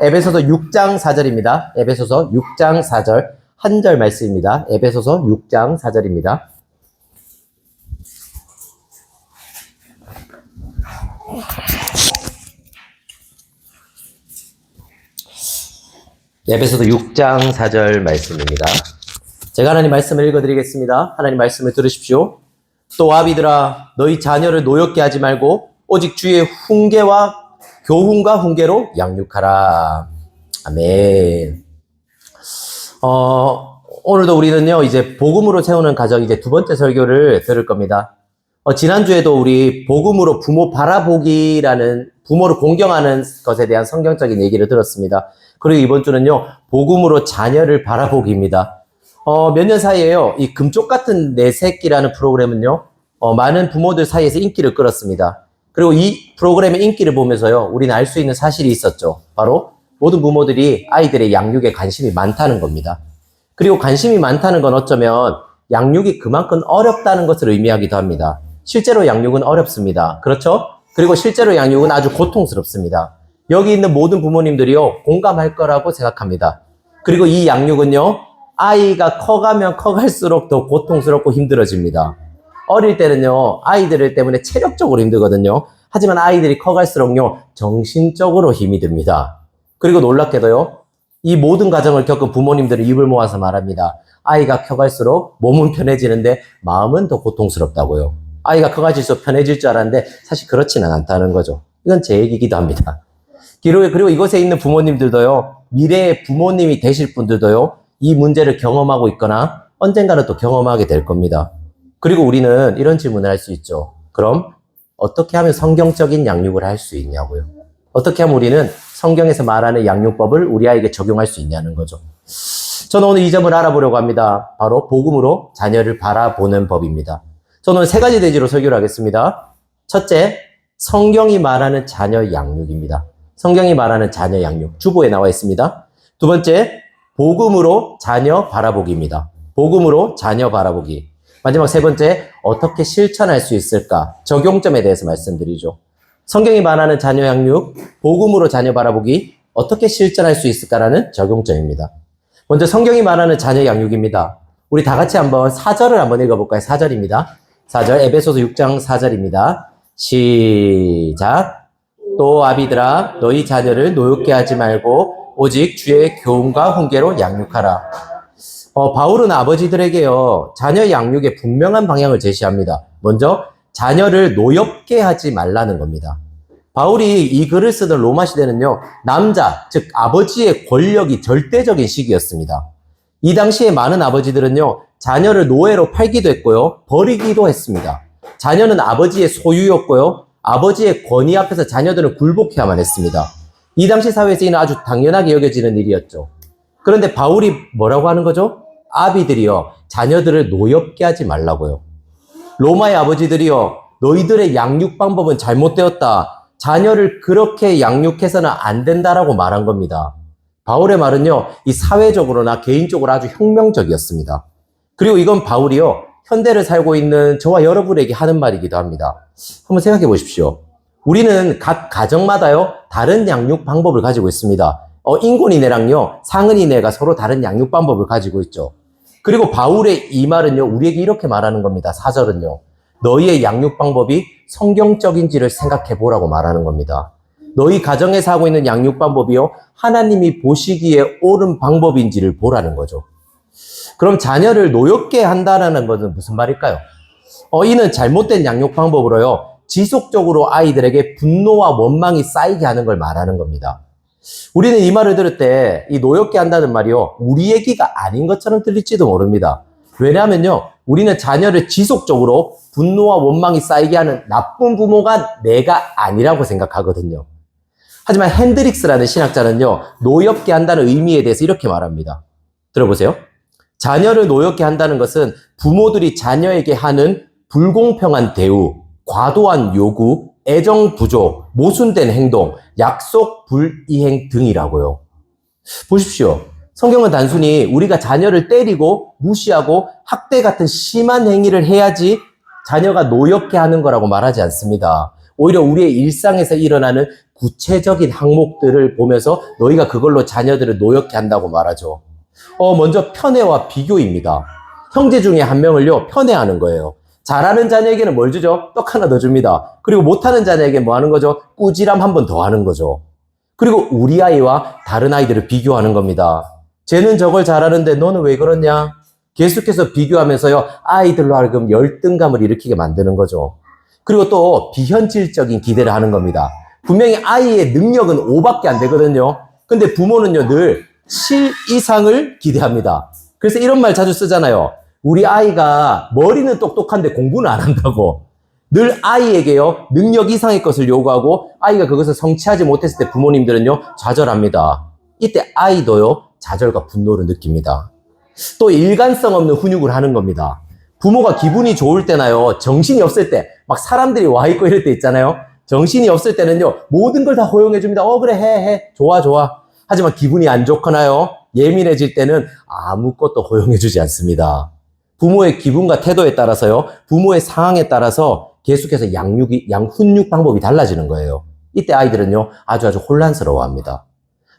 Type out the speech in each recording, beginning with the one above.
에베소서 6장 4절입니다. 에베소서 6장 4절 한 절 말씀입니다. 에베소서 6장 4절입니다. 에베소서 6장 4절 말씀입니다. 제가 하나님 말씀을 읽어드리겠습니다. 하나님 말씀을 들으십시오. 또 아비들아 너희 자녀를 노엽게 하지 말고 오직 주의 교훈과 훈계로 양육하라. 아멘. 오늘도 우리는요 이제 복음으로 세우는 가정 이제 두 번째 설교를 들을 겁니다. 지난주에도 우리 복음으로 부모 바라보기라는 부모를 공경하는 것에 대한 성경적인 얘기를 들었습니다. 그리고 이번 주는요 복음으로 자녀를 바라보기입니다. 몇 년 사이에요 이 금쪽 같은 내 새끼라는 프로그램은요 많은 부모들 사이에서 인기를 끌었습니다. 그리고 이 프로그램의 인기를 보면서요 우리는 알 수 있는 사실이 있었죠. 바로 모든 부모들이 아이들의 양육에 관심이 많다는 겁니다. 그리고 관심이 많다는 건 어쩌면 양육이 그만큼 어렵다는 것을 의미하기도 합니다. 실제로 양육은 어렵습니다. 그렇죠? 그리고 실제로 양육은 아주 고통스럽습니다. 여기 있는 모든 부모님들이요 공감할 거라고 생각합니다. 그리고 이 양육은요 아이가 커가면 커갈수록 더 고통스럽고 힘들어집니다. 어릴 때는요 아이들 때문에 체력적으로 힘들거든요. 하지만 아이들이 커갈수록요 정신적으로 힘이 듭니다. 그리고 놀랍게도요 이 모든 과정을 겪은 부모님들은 입을 모아서 말합니다. 아이가 커갈수록 몸은 편해지는데 마음은 더 고통스럽다고요. 아이가 커갈수록 편해질 줄 알았는데 사실 그렇지는 않다는 거죠. 이건 제 얘기이기도 합니다. 그리고 이곳에 있는 부모님들도요 미래의 부모님이 되실 분들도요 이 문제를 경험하고 있거나 언젠가는 또 경험하게 될 겁니다. 그리고 우리는 이런 질문을 할 수 있죠. 그럼 어떻게 하면 성경적인 양육을 할 수 있냐고요. 어떻게 하면 우리는 성경에서 말하는 양육법을 우리 아이에게 적용할 수 있냐는 거죠. 저는 오늘 이 점을 알아보려고 합니다. 바로 복음으로 자녀를 바라보는 법입니다. 저는 오늘 세 가지 대지로 설교를 하겠습니다. 첫째, 성경이 말하는 자녀 양육입니다. 성경이 말하는 자녀 양육, 주보에 나와 있습니다. 두 번째, 복음으로 자녀 바라보기입니다. 복음으로 자녀 바라보기. 마지막 세 번째, 어떻게 실천할 수 있을까? 적용점에 대해서 말씀드리죠. 성경이 말하는 자녀 양육, 복음으로 자녀 바라보기, 어떻게 실천할 수 있을까라는 적용점입니다. 먼저 성경이 말하는 자녀 양육입니다. 우리 다 같이 한번 4절을 한번 읽어볼까요? 4절입니다. 4절, 에베소서 6장 4절입니다. 시작. 또 아비들아 너희 자녀를 노엽게 하지 말고 오직 주의 교훈과 훈계로 양육하라. 바울은 아버지들에게요 자녀 양육에 분명한 방향을 제시합니다. 먼저 자녀를 노엽게 하지 말라는 겁니다. 바울이 이 글을 쓰던 로마 시대는요 남자 즉 아버지의 권력이 절대적인 시기였습니다. 이 당시에 많은 아버지들은요 자녀를 노예로 팔기도 했고요 버리기도 했습니다. 자녀는 아버지의 소유였고요 아버지의 권위 앞에서 자녀들은 굴복해야만 했습니다. 이 당시 사회에서 이는 아주 당연하게 여겨지는 일이었죠. 그런데 바울이 뭐라고 하는 거죠? 아비들이요 자녀들을 노엽게 하지 말라고요. 로마의 아버지들이요 너희들의 양육 방법은 잘못되었다. 자녀를 그렇게 양육해서는 안 된다라고 말한 겁니다. 바울의 말은요 이 사회적으로나 개인적으로 아주 혁명적이었습니다. 그리고 이건 바울이요 현대를 살고 있는 저와 여러분에게 하는 말이기도 합니다. 한번 생각해 보십시오. 우리는 각 가정마다요 다른 양육 방법을 가지고 있습니다. 인권이네랑요 상은이네가 서로 다른 양육 방법을 가지고 있죠. 그리고 바울의 이 말은요 우리에게 이렇게 말하는 겁니다. 4절은요 너희의 양육 방법이 성경적인지를 생각해 보라고 말하는 겁니다. 너희 가정에서 하고 있는 양육 방법이요 하나님이 보시기에 옳은 방법인지를 보라는 거죠. 그럼 자녀를 노엽게 한다는 것은 무슨 말일까요? 이는 잘못된 양육 방법으로요 지속적으로 아이들에게 분노와 원망이 쌓이게 하는 걸 말하는 겁니다. 우리는 이 말을 들을 때 이 노엽게 한다는 말이요 우리 얘기가 아닌 것처럼 들릴지도 모릅니다. 왜냐하면요 우리는 자녀를 지속적으로 분노와 원망이 쌓이게 하는 나쁜 부모가 내가 아니라고 생각하거든요. 하지만 핸드릭스라는 신학자는요 노엽게 한다는 의미에 대해서 이렇게 말합니다. 들어보세요. 자녀를 노엽게 한다는 것은 부모들이 자녀에게 하는 불공평한 대우, 과도한 요구, 애정 부족, 모순된 행동, 약속 불이행 등이라고요. 보십시오. 성경은 단순히 우리가 자녀를 때리고 무시하고 학대 같은 심한 행위를 해야지 자녀가 노엽게 하는 거라고 말하지 않습니다. 오히려 우리의 일상에서 일어나는 구체적인 항목들을 보면서 너희가 그걸로 자녀들을 노엽게 한다고 말하죠. 먼저 편애와 비교입니다. 형제 중에 한 명을요, 편애하는 거예요. 잘하는 자녀에게는 뭘 주죠? 떡 하나 더 줍니다. 그리고 못하는 자녀에게 뭐 하는 거죠? 꾸지람 한 번 더 하는 거죠. 그리고 우리 아이와 다른 아이들을 비교하는 겁니다. 쟤는 저걸 잘하는데 너는 왜 그러냐? 계속해서 비교하면서요, 아이들로 하여금 열등감을 일으키게 만드는 거죠. 그리고 또 비현실적인 기대를 하는 겁니다. 분명히 아이의 능력은 5밖에 안 되거든요. 근데 부모는요, 늘 7 이상을 기대합니다. 그래서 이런 말 자주 쓰잖아요. 우리 아이가 머리는 똑똑한데 공부는 안 한다고. 늘 아이에게요, 능력 이상의 것을 요구하고 아이가 그것을 성취하지 못했을 때 부모님들은요, 좌절합니다. 이때 아이도요, 좌절과 분노를 느낍니다. 또 일관성 없는 훈육을 하는 겁니다. 부모가 기분이 좋을 때나요, 정신이 없을 때, 막 사람들이 와 있고 이럴 때 있잖아요. 정신이 없을 때는요, 모든 걸 다 허용해 줍니다. 그래, 해. 좋아. 하지만 기분이 안 좋거나요, 예민해질 때는 아무것도 허용해 주지 않습니다. 부모의 기분과 태도에 따라서요, 부모의 상황에 따라서 계속해서 훈육 방법이 달라지는 거예요. 이때 아이들은요, 아주 혼란스러워 합니다.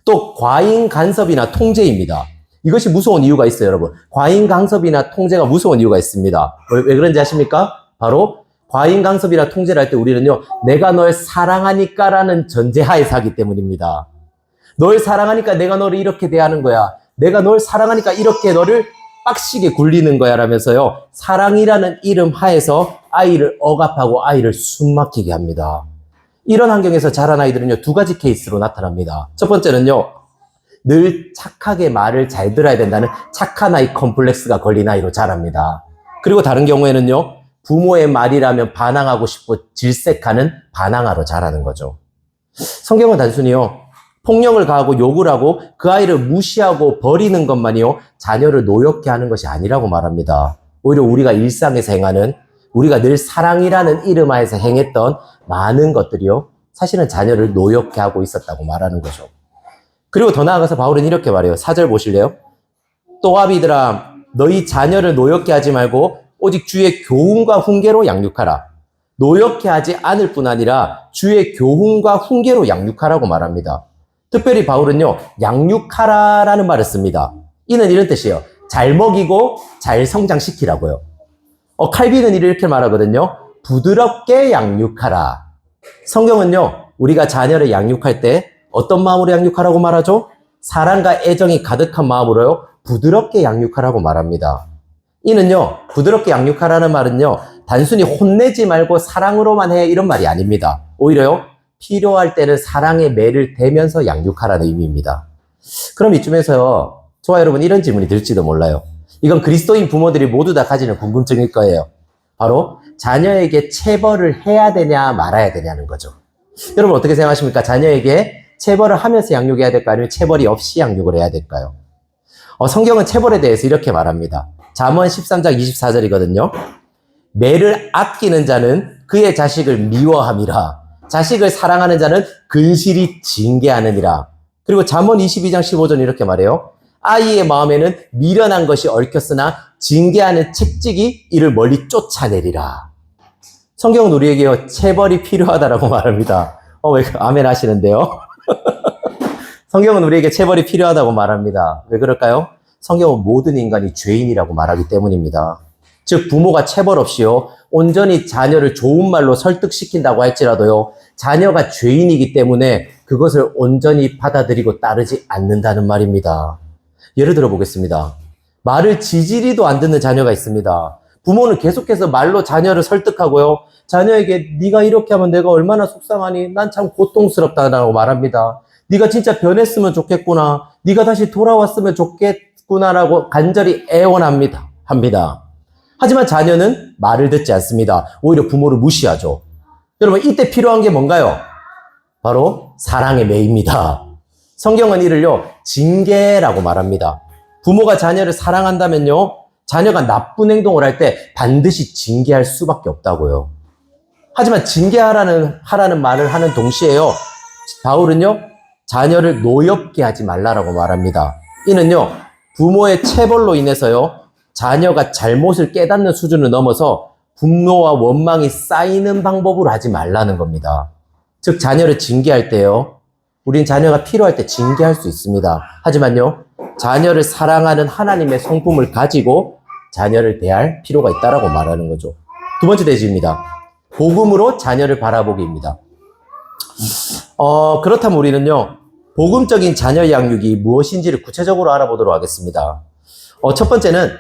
또 과잉 간섭이나 통제입니다. 이것이 무서운 이유가 있어요, 여러분. 과잉 간섭이나 통제가 무서운 이유가 있습니다. 왜 그런지 아십니까? 바로 과잉 간섭이나 통제를 할 때 우리는요, 내가 널 사랑하니까라는 전제하에서 하기 때문입니다. 널 사랑하니까 내가 너를 이렇게 대하는 거야. 내가 널 사랑하니까 이렇게 너를 빡시게 굴리는 거야 라면서요, 사랑이라는 이름 하에서 아이를 억압하고 아이를 숨막히게 합니다. 이런 환경에서 자란 아이들은요, 두 가지 케이스로 나타납니다. 첫 번째는요, 늘 착하게 말을 잘 들어야 된다는 착한 아이 컴플렉스가 걸린 아이로 자랍니다. 그리고 다른 경우에는요, 부모의 말이라면 반항하고 싶고 질색하는 반항아로 자라는 거죠. 성경은 단순히요, 폭력을 가하고 욕을 하고 그 아이를 무시하고 버리는 것만이요, 자녀를 노엽게 하는 것이 아니라고 말합니다. 오히려 우리가 일상에서 행하는, 우리가 늘 사랑이라는 이름 하에서 행했던 많은 것들이요, 사실은 자녀를 노엽게 하고 있었다고 말하는 거죠. 그리고 더 나아가서 바울은 이렇게 말해요. 4절 보실래요? 또아비들아, 너희 자녀를 노엽게 하지 말고 오직 주의 교훈과 훈계로 양육하라. 노엽게 하지 않을 뿐 아니라 주의 교훈과 훈계로 양육하라고 말합니다. 특별히 바울은요, 양육하라라는 말을 씁니다. 이는 이런 뜻이에요. 잘 먹이고 잘 성장시키라고요. 칼빈은 이렇게 말하거든요. 부드럽게 양육하라. 성경은요, 우리가 자녀를 양육할 때 어떤 마음으로 양육하라고 말하죠? 사랑과 애정이 가득한 마음으로요, 부드럽게 양육하라고 말합니다. 이는요, 부드럽게 양육하라는 말은요, 단순히 혼내지 말고 사랑으로만 해 이런 말이 아닙니다. 오히려요, 필요할 때는 사랑의 매를 대면서 양육하라는 의미입니다. 그럼 이쯤에서요, 저와 여러분 이런 질문이 들지도 몰라요. 이건 그리스도인 부모들이 모두 다 가지는 궁금증일 거예요. 바로 자녀에게 체벌을 해야 되냐 말아야 되냐는 거죠. 여러분 어떻게 생각하십니까? 자녀에게 체벌을 하면서 양육해야 될까요? 아니면 체벌이 없이 양육을 해야 될까요? 성경은 체벌에 대해서 이렇게 말합니다. 잠언 13장 24절이거든요. 매를 아끼는 자는 그의 자식을 미워함이라. 자식을 사랑하는 자는 근실히 징계하느니라. 그리고 잠언 22장 15절 이렇게 말해요. 아이의 마음에는 미련한 것이 얽혔으나 징계하는 책찍이 이를 멀리 쫓아내리라. 성경은 우리에게요, 체벌이 필요하다라고 말합니다. 왜 아멘 하시는데요? 성경은 우리에게 체벌이 필요하다고 말합니다. 왜 그럴까요? 성경은 모든 인간이 죄인이라고 말하기 때문입니다. 즉 부모가 체벌 없이요, 온전히 자녀를 좋은 말로 설득시킨다고 할지라도요, 자녀가 죄인이기 때문에 그것을 온전히 받아들이고 따르지 않는다는 말입니다. 예를 들어 보겠습니다. 말을 지지리도 안 듣는 자녀가 있습니다. 부모는 계속해서 말로 자녀를 설득하고요, 자녀에게 네가 이렇게 하면 내가 얼마나 속상하니? 난 참 고통스럽다라고 말합니다. 네가 진짜 변했으면 좋겠구나. 네가 다시 돌아왔으면 좋겠구나라고 간절히 애원합니다. 하지만 자녀는 말을 듣지 않습니다. 오히려 부모를 무시하죠. 여러분 이때 필요한 게 뭔가요? 바로 사랑의 매입니다. 성경은 이를요, 징계라고 말합니다. 부모가 자녀를 사랑한다면요, 자녀가 나쁜 행동을 할 때 반드시 징계할 수밖에 없다고요. 하지만 하라는 말을 하는 동시에요, 바울은요, 자녀를 노엽게 하지 말라라고 말합니다. 이는요, 부모의 체벌로 인해서요, 자녀가 잘못을 깨닫는 수준을 넘어서 분노와 원망이 쌓이는 방법으로 하지 말라는 겁니다. 즉 자녀를 징계할 때요. 우린 자녀가 필요할 때 징계할 수 있습니다. 하지만요. 자녀를 사랑하는 하나님의 성품을 가지고 자녀를 대할 필요가 있다라고 말하는 거죠. 두 번째 대지입니다. 복음으로 자녀를 바라보기입니다. 그렇다면 우리는요. 복음적인 자녀 양육이 무엇인지를 구체적으로 알아보도록 하겠습니다. 첫 번째는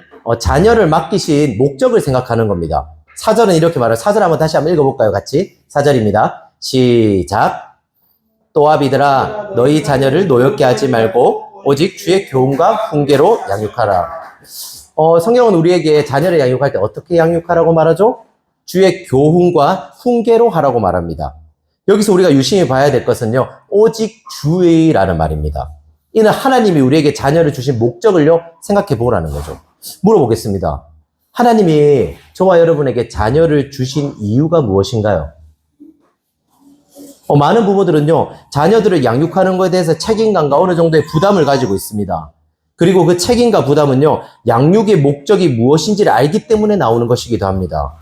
자녀를 맡기신 목적을 생각하는 겁니다. 사절은 이렇게 말해요. 사절 한번 다시 한번 읽어볼까요? 같이. 사절입니다. 시작. 또 아비들아 너희 자녀를 노엽게 하지 말고 오직 주의 교훈과 훈계로 양육하라. 성경은 우리에게 자녀를 양육할 때 어떻게 양육하라고 말하죠? 주의 교훈과 훈계로 하라고 말합니다. 여기서 우리가 유심히 봐야 될 것은요. 오직 주의라는 말입니다. 이는 하나님이 우리에게 자녀를 주신 목적을요. 생각해 보라는 거죠. 물어보겠습니다. 하나님이 저와 여러분에게 자녀를 주신 이유가 무엇인가요? 많은 부모들은요. 자녀들을 양육하는 것에 대해서 책임감과 어느 정도의 부담을 가지고 있습니다. 그리고 그 책임과 부담은요. 양육의 목적이 무엇인지를 알기 때문에 나오는 것이기도 합니다.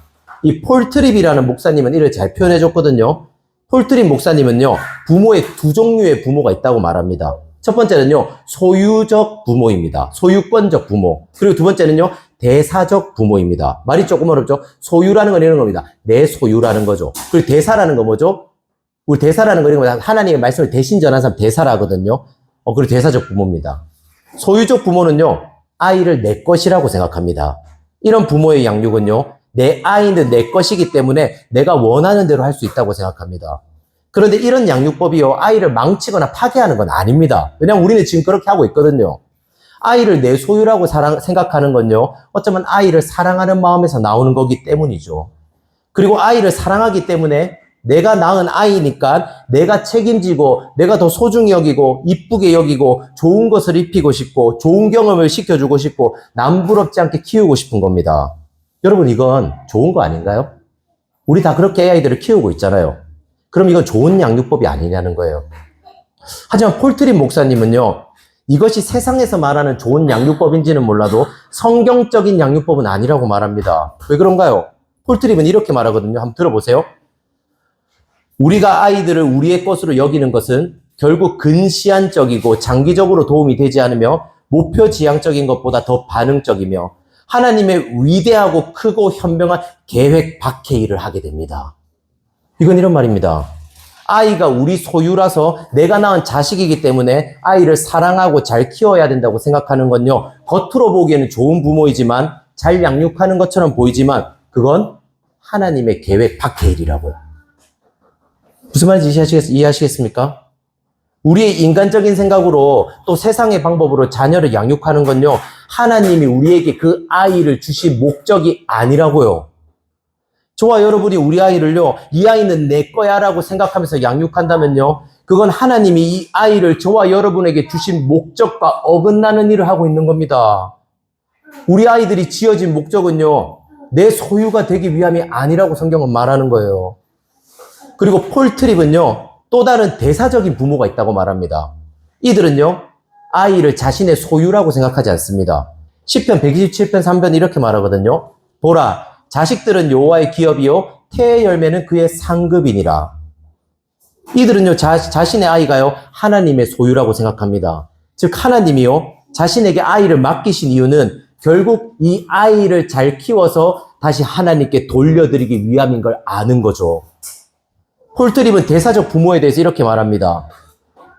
이 폴 트립이라는 목사님은 이를 잘 표현해 줬거든요. 폴 트립 목사님은요. 부모의 두 종류의 부모가 있다고 말합니다. 첫 번째는요. 소유적 부모입니다. 소유권적 부모. 그리고 두 번째는요. 대사적 부모입니다. 말이 조금 어렵죠? 소유라는 건 이런 겁니다. 내 소유라는 거죠. 그리고 대사라는 거 뭐죠? 우리 대사라는 거 이런 겁니다. 하나님의 말씀을 대신 전한 사람 대사라 하거든요. 그리고 대사적 부모입니다. 소유적 부모는요. 아이를 내 것이라고 생각합니다. 이런 부모의 양육은요. 내 아이는 내 것이기 때문에 내가 원하는 대로 할 수 있다고 생각합니다. 그런데 이런 양육법이요. 아이를 망치거나 파괴하는 건 아닙니다. 왜냐하면 우리는 지금 그렇게 하고 있거든요. 아이를 내 소유라고 생각하는 건요. 어쩌면 아이를 사랑하는 마음에서 나오는 거기 때문이죠. 그리고 아이를 사랑하기 때문에 내가 낳은 아이니까 내가 책임지고 내가 더 소중히 여기고 이쁘게 여기고 좋은 것을 입히고 싶고 좋은 경험을 시켜주고 싶고 남부럽지 않게 키우고 싶은 겁니다. 여러분 이건 좋은 거 아닌가요? 우리 다 그렇게 아이들을 키우고 있잖아요. 그럼 이건 좋은 양육법이 아니냐는 거예요. 하지만 폴 트립 목사님은요. 이것이 세상에서 말하는 좋은 양육법인지는 몰라도 성경적인 양육법은 아니라고 말합니다. 왜 그런가요? 폴 트립은 이렇게 말하거든요. 한번 들어보세요. 우리가 아이들을 우리의 것으로 여기는 것은 결국 근시안적이고 장기적으로 도움이 되지 않으며 목표지향적인 것보다 더 반응적이며 하나님의 위대하고 크고 현명한 계획 밖의 일을 하게 됩니다. 이건 이런 말입니다. 아이가 우리 소유라서 내가 낳은 자식이기 때문에 아이를 사랑하고 잘 키워야 된다고 생각하는 건요. 겉으로 보기에는 좋은 부모이지만 잘 양육하는 것처럼 보이지만 그건 하나님의 계획 밖의 일이라고요. 무슨 말인지 이해하시겠습니까? 우리의 인간적인 생각으로 또 세상의 방법으로 자녀를 양육하는 건요. 하나님이 우리에게 그 아이를 주신 목적이 아니라고요. 저와 여러분이 우리 아이를요. 이 아이는 내 거야 라고 생각하면서 양육한다면요. 그건 하나님이 이 아이를 저와 여러분에게 주신 목적과 어긋나는 일을 하고 있는 겁니다. 우리 아이들이 지어진 목적은요. 내 소유가 되기 위함이 아니라고 성경은 말하는 거예요. 그리고 폴 트립은요. 또 다른 대사적인 부모가 있다고 말합니다. 이들은요. 아이를 자신의 소유라고 생각하지 않습니다. 시편 127편 3편 이렇게 말하거든요. 보라, 자식들은 여호와의 기업이요 태의 열매는 그의 상급이니라. 이들은요. 자신의 아이가요. 하나님의 소유라고 생각합니다. 즉 하나님이요. 자신에게 아이를 맡기신 이유는 결국 이 아이를 잘 키워서 다시 하나님께 돌려드리기 위함인 걸 아는 거죠. 폴 트립은 대사적 부모에 대해서 이렇게 말합니다.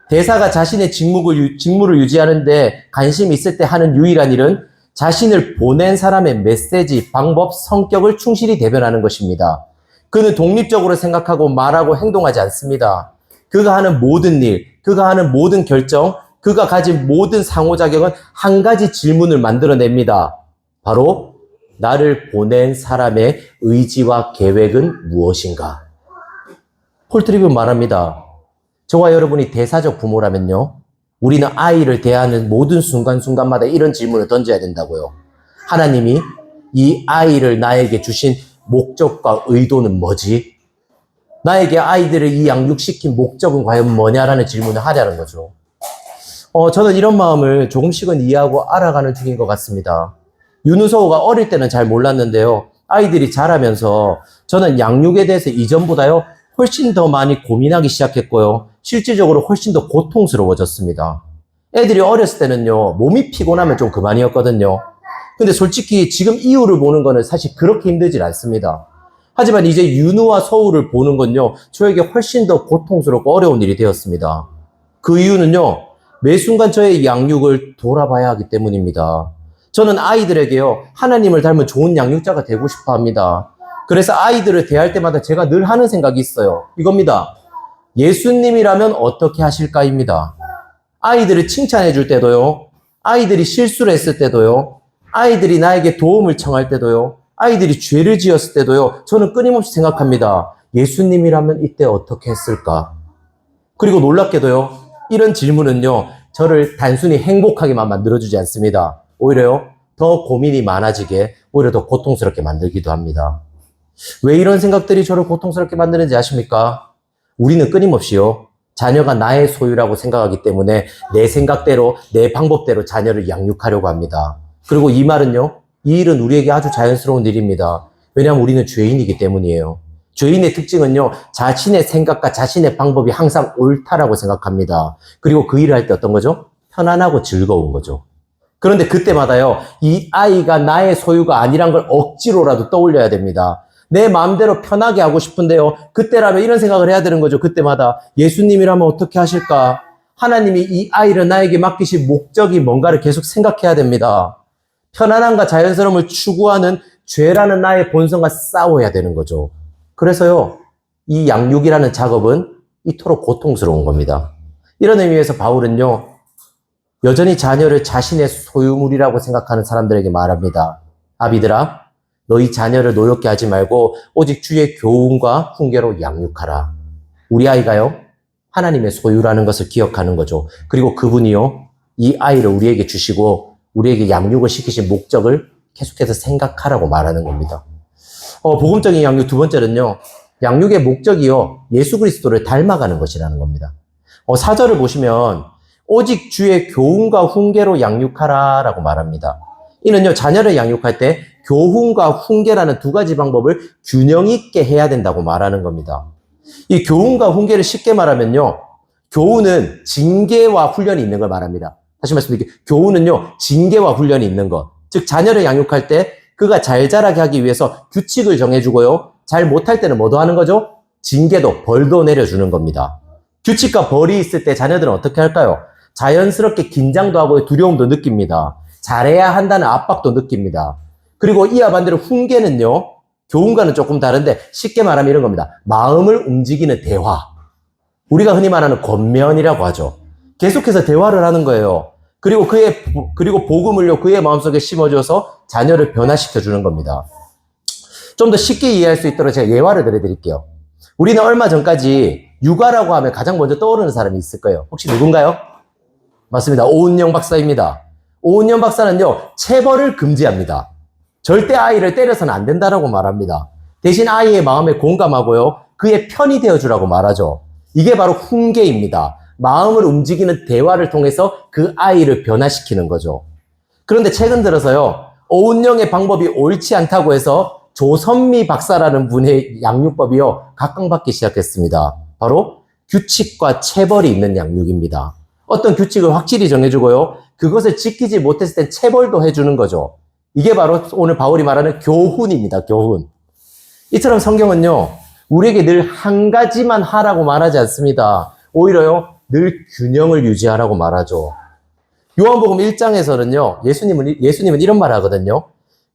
대사가 자신의 직무를 유지하는데 관심이 있을 때 하는 유일한 일은 자신을 보낸 사람의 메시지, 방법, 성격을 충실히 대변하는 것입니다. 그는 독립적으로 생각하고 말하고 행동하지 않습니다. 그가 하는 모든 일, 그가 하는 모든 결정, 그가 가진 모든 상호작용은 한 가지 질문을 만들어냅니다. 바로 나를 보낸 사람의 의지와 계획은 무엇인가? 폴 트립은 말합니다. 저와 여러분이 대사적 부모라면요. 우리는 아이를 대하는 모든 순간순간마다 이런 질문을 던져야 된다고요. 하나님이 이 아이를 나에게 주신 목적과 의도는 뭐지? 나에게 아이들을 이 양육시킨 목적은 과연 뭐냐라는 질문을 하려는 거죠. 저는 이런 마음을 조금씩은 이해하고 알아가는 중인 것 같습니다. 윤우서우가 어릴 때는 잘 몰랐는데요. 아이들이 자라면서 저는 양육에 대해서 이전보다요. 훨씬 더 많이 고민하기 시작했고요. 실질적으로 훨씬 더 고통스러워졌습니다. 애들이 어렸을 때는요, 몸이 피곤하면 좀 그만이었거든요. 근데 솔직히 지금 이유를 보는 거는 사실 그렇게 힘들질 않습니다. 하지만 이제 윤우와 서우를 보는 건요, 저에게 훨씬 더 고통스럽고 어려운 일이 되었습니다. 그 이유는요, 매 순간 저의 양육을 돌아봐야 하기 때문입니다. 저는 아이들에게요, 하나님을 닮은 좋은 양육자가 되고 싶어 합니다. 그래서 아이들을 대할 때마다 제가 늘 하는 생각이 있어요. 이겁니다. 예수님이라면 어떻게 하실까입니다. 아이들을 칭찬해 줄 때도요, 아이들이 실수를 했을 때도요, 아이들이 나에게 도움을 청할 때도요, 아이들이 죄를 지었을 때도요, 저는 끊임없이 생각합니다. 예수님이라면 이때 어떻게 했을까? 그리고 놀랍게도요, 이런 질문은요, 저를 단순히 행복하게만 만들어주지 않습니다. 오히려요, 더 고민이 많아지게, 오히려 더 고통스럽게 만들기도 합니다. 왜 이런 생각들이 저를 고통스럽게 만드는지 아십니까? 우리는 끊임없이요, 자녀가 나의 소유라고 생각하기 때문에 내 생각대로, 내 방법대로 자녀를 양육하려고 합니다. 그리고 이 말은요, 이 일은 우리에게 아주 자연스러운 일입니다. 왜냐하면 우리는 죄인이기 때문이에요. 죄인의 특징은요, 자신의 생각과 자신의 방법이 항상 옳다라고 생각합니다. 그리고 그 일을 할 때 어떤 거죠? 편안하고 즐거운 거죠. 그런데 그때마다요, 이 아이가 나의 소유가 아니란 걸 억지로라도 떠올려야 됩니다. 내 마음대로 편하게 하고 싶은데요, 그때라면 이런 생각을 해야 되는 거죠. 그때마다 예수님이라면 어떻게 하실까? 하나님이 이 아이를 나에게 맡기신 목적이 뭔가를 계속 생각해야 됩니다. 편안함과 자연스러움을 추구하는 죄라는 나의 본성과 싸워야 되는 거죠. 그래서요, 이 양육이라는 작업은 이토록 고통스러운 겁니다. 이런 의미에서 바울은요, 여전히 자녀를 자신의 소유물이라고 생각하는 사람들에게 말합니다. 아비들아, 너희 자녀를 노엽게 하지 말고 오직 주의 교훈과 훈계로 양육하라. 우리 아이가요, 하나님의 소유라는 것을 기억하는 거죠. 그리고 그분이요, 이 아이를 우리에게 주시고 우리에게 양육을 시키신 목적을 계속해서 생각하라고 말하는 겁니다. 복음적인 양육 두 번째는요, 양육의 목적이요, 예수 그리스도를 닮아가는 것이라는 겁니다. 4절을 보시면 오직 주의 교훈과 훈계로 양육하라 라고 말합니다. 이는요, 자녀를 양육할 때 교훈과 훈계라는 두 가지 방법을 균형 있게 해야 된다고 말하는 겁니다. 이 교훈과 훈계를 쉽게 말하면요, 교훈은 징계와 훈련이 있는 걸 말합니다. 다시 말씀드릴게요. 교훈은요, 징계와 훈련이 있는 것. 즉, 자녀를 양육할 때 그가 잘 자라게 하기 위해서 규칙을 정해주고요, 잘 못할 때는 뭐도 하는 거죠? 징계도, 벌도 내려주는 겁니다. 규칙과 벌이 있을 때 자녀들은 어떻게 할까요? 자연스럽게 긴장도 하고 두려움도 느낍니다. 잘해야 한다는 압박도 느낍니다. 그리고 이와 반대로 훈계는요, 교훈과는 조금 다른데 쉽게 말하면 이런 겁니다. 마음을 움직이는 대화. 우리가 흔히 말하는 권면이라고 하죠. 계속해서 대화를 하는 거예요. 그리고 복음을요, 그의 마음속에 심어줘서 자녀를 변화시켜 주는 겁니다. 좀 더 쉽게 이해할 수 있도록 제가 예화를 들어드릴게요. 우리는 얼마 전까지 육아라고 하면 가장 먼저 떠오르는 사람이 있을 거예요. 혹시 누군가요? 맞습니다. 오은영 박사입니다. 오은영 박사는요, 체벌을 금지합니다. 절대 아이를 때려서는 안 된다라고 말합니다. 대신 아이의 마음에 공감하고요, 그의 편이 되어주라고 말하죠. 이게 바로 훈계입니다. 마음을 움직이는 대화를 통해서 그 아이를 변화시키는 거죠. 그런데 최근 들어서요, 오은영의 방법이 옳지 않다고 해서 조선미 박사라는 분의 양육법이요, 각광받기 시작했습니다. 바로 규칙과 체벌이 있는 양육입니다. 어떤 규칙을 확실히 정해주고요, 그것을 지키지 못했을 땐 체벌도 해주는 거죠. 이게 바로 오늘 바울이 말하는 교훈입니다. 교훈. 이처럼 성경은요, 우리에게 늘 한 가지만 하라고 말하지 않습니다. 오히려요, 늘 균형을 유지하라고 말하죠. 요한복음 1장에서는요, 예수님은 이런 말 하거든요.